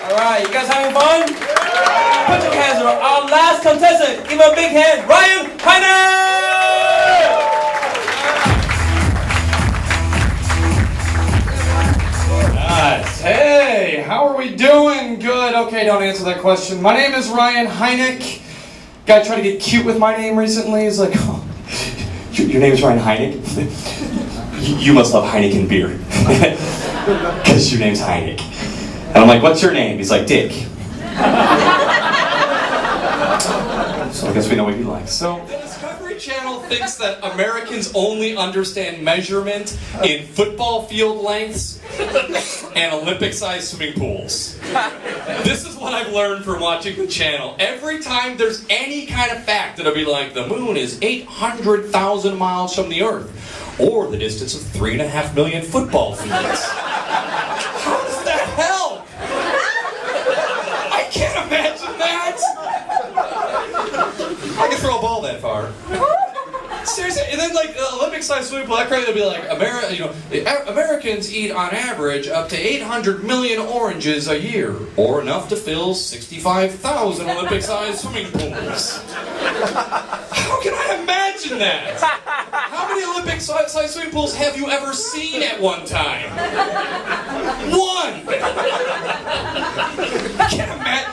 Alright, you guys having fun? Put your hands up. Our last contestant, give him a big hand, Ryan Hynek! Nice. Hey, how are we doing? Good. Okay, don't answer that question. My name is Ryan Hynek. Guy tried to get cute with my name recently. He's like, oh, your name is Ryan Hynek? You must love Heineken beer. Because your name's Hynek. And I'm like, what's your name? He's like, Dick. So I guess we know what he likes. So the Discovery Channel thinks that Americans only understand measurement in football field lengths and Olympic-sized swimming pools. This is what I've learned from watching the channel. Every time there's any kind of fact, it'll be like, the moon is 800,000 miles from the Earth, or the distance of 3.5 million football fields. How does that help? I can't imagine that! I can throw a ball that far. Seriously, and then like Olympic-sized swimming pool, that crazy would be like, Americans eat on average up to 800 million oranges a year, or enough to fill 65,000 Olympic-sized swimming pools. How can I imagine that? How many Olympic-sized swimming pools have you ever seen at one time? One! I can't imagine.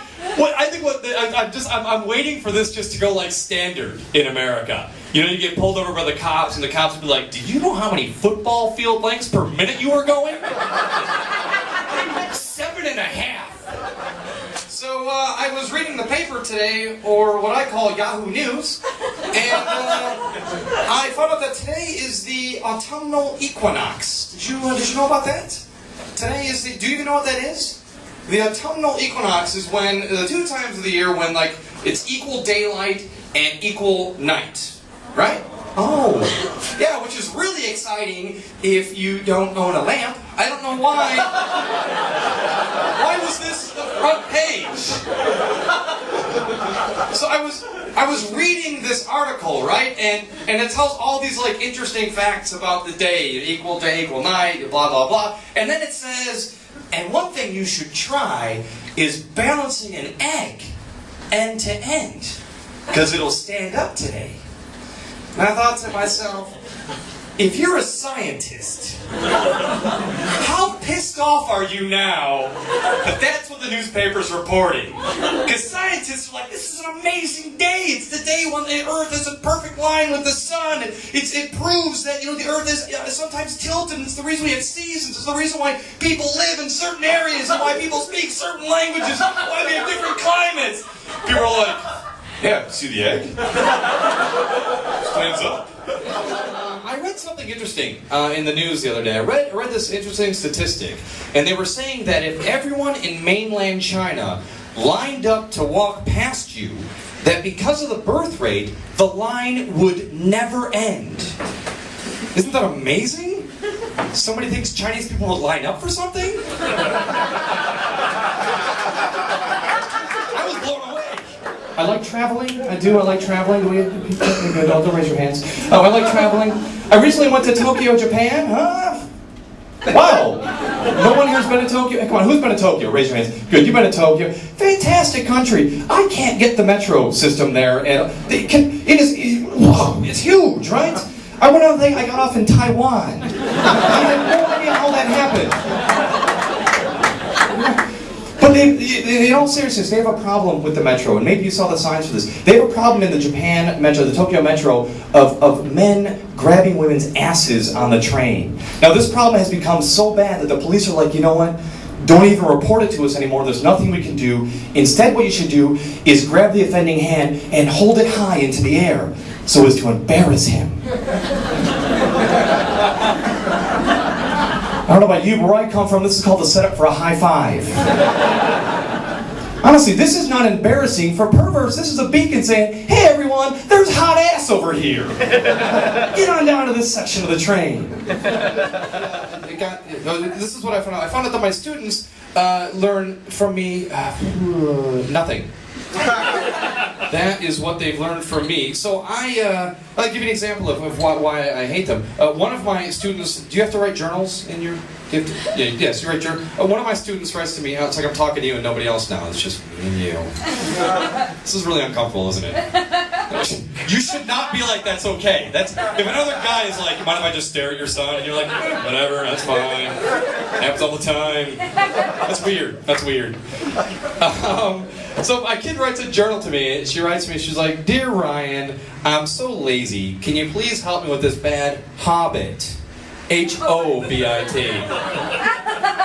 I'm waiting for this just to go like standard in America. You know, you get pulled over by the cops, and the cops would be like, do you know how many football field lengths per minute you are going? 7.5. So I was reading the paper today, or what I call Yahoo News, and I found out that today is the autumnal equinox. Did you know about that? Today is the, do you even know what that is? The autumnal equinox is when, the 2 times of the year when like, it's equal daylight and equal night. Right? Oh. Yeah, which is really exciting if you don't own a lamp. I don't know why. Why was this the front page? So I was reading this article, right? And it tells all these like interesting facts about the day, equal day, equal night, blah blah blah. And then it says, and one thing you should try is balancing an egg end to end, because it'll stand up today. And I thought to myself, if you're a scientist, how pissed off are you now that that's what the newspaper's reporting? Because scientists are like, this is an amazing day. It's the day when the Earth is in perfect line with the sun. It proves that, you know, the Earth is sometimes tilted, and it's the reason we have seasons. It's the reason why people live in certain areas and why people speak certain languages, why we have different climates. People are like, yeah, see the egg? Stands up. I read something interesting in the news the other day. I read this interesting statistic, and they were saying that if everyone in mainland China lined up to walk past you, that because of the birth rate, the line would never end. Isn't that amazing? Somebody thinks Chinese people would line up for something? I was blown away. I like traveling. I do. I like traveling. Don't raise your hands. Oh, I like traveling. I recently went to Tokyo, Japan. Huh? Wow. No one here's been to Tokyo? Come on, who's been to Tokyo? Raise your hands. Good, you've been to Tokyo. Fantastic country. I can't get the metro system there. And it's huge, right? I went on a thing, I got off in Taiwan. I had no idea how that happened. But in all seriousness, they have a problem with the metro, and maybe you saw the signs for this. They have a problem in the Japan metro, the Tokyo metro, of men grabbing women's asses on the train. Now this problem has become so bad that the police are like, you know what? Don't even report it to us anymore. There's nothing we can do. Instead, what you should do is grab the offending hand and hold it high into the air so as to embarrass him. I don't know about you, but where I come from, this is called the setup for a high five. Honestly, this is not embarrassing for perverts. This is a beacon saying, hey everyone, there's hot ass over here. Get on down to this section of the train. This is what I found out. I found out that my students learn from me nothing. That is what they've learned from me. So I'll give you an example of why I hate them. One of my students, do you have to write journals in your... Yes, you write journal. One of my students writes to me, it's like I'm talking to you and nobody else now, it's just me and you. This is really uncomfortable, isn't it? You should not be like, that's okay. If another guy is like, mind if I just stare at your son? And you're like, whatever, that's fine. Happens all the time. That's weird. That's weird. So my kid writes a journal to me. She writes me, she's like, Dear Ryan, I'm so lazy. Can you please help me with this bad hobbit? H-O-B-I-T.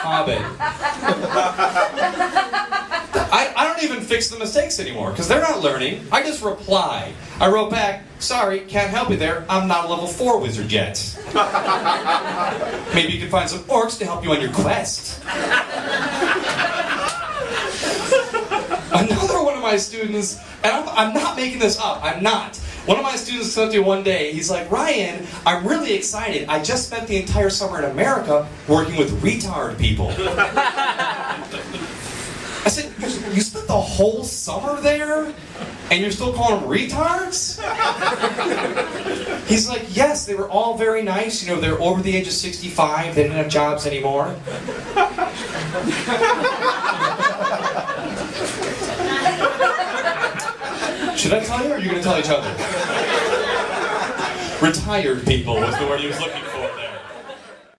Hobbit. I don't even fix the mistakes anymore, because they're not learning. I just reply. I wrote back, sorry, can't help you there. I'm not a level 4 wizard yet. Maybe you can find some orcs to help you on your quest. Another one of my students, and I'm not making this up, I'm not. One of my students said to me one day, he's like, Ryan, I'm really excited. I just spent the entire summer in America working with retard people. I said, you spent the whole summer there? And you're still calling them retards? He's like, yes, they were all very nice. You know, they're over the age of 65. They didn't have jobs anymore. Should I tell you, or are you going to tell each other? Retired people was the word he was looking for there.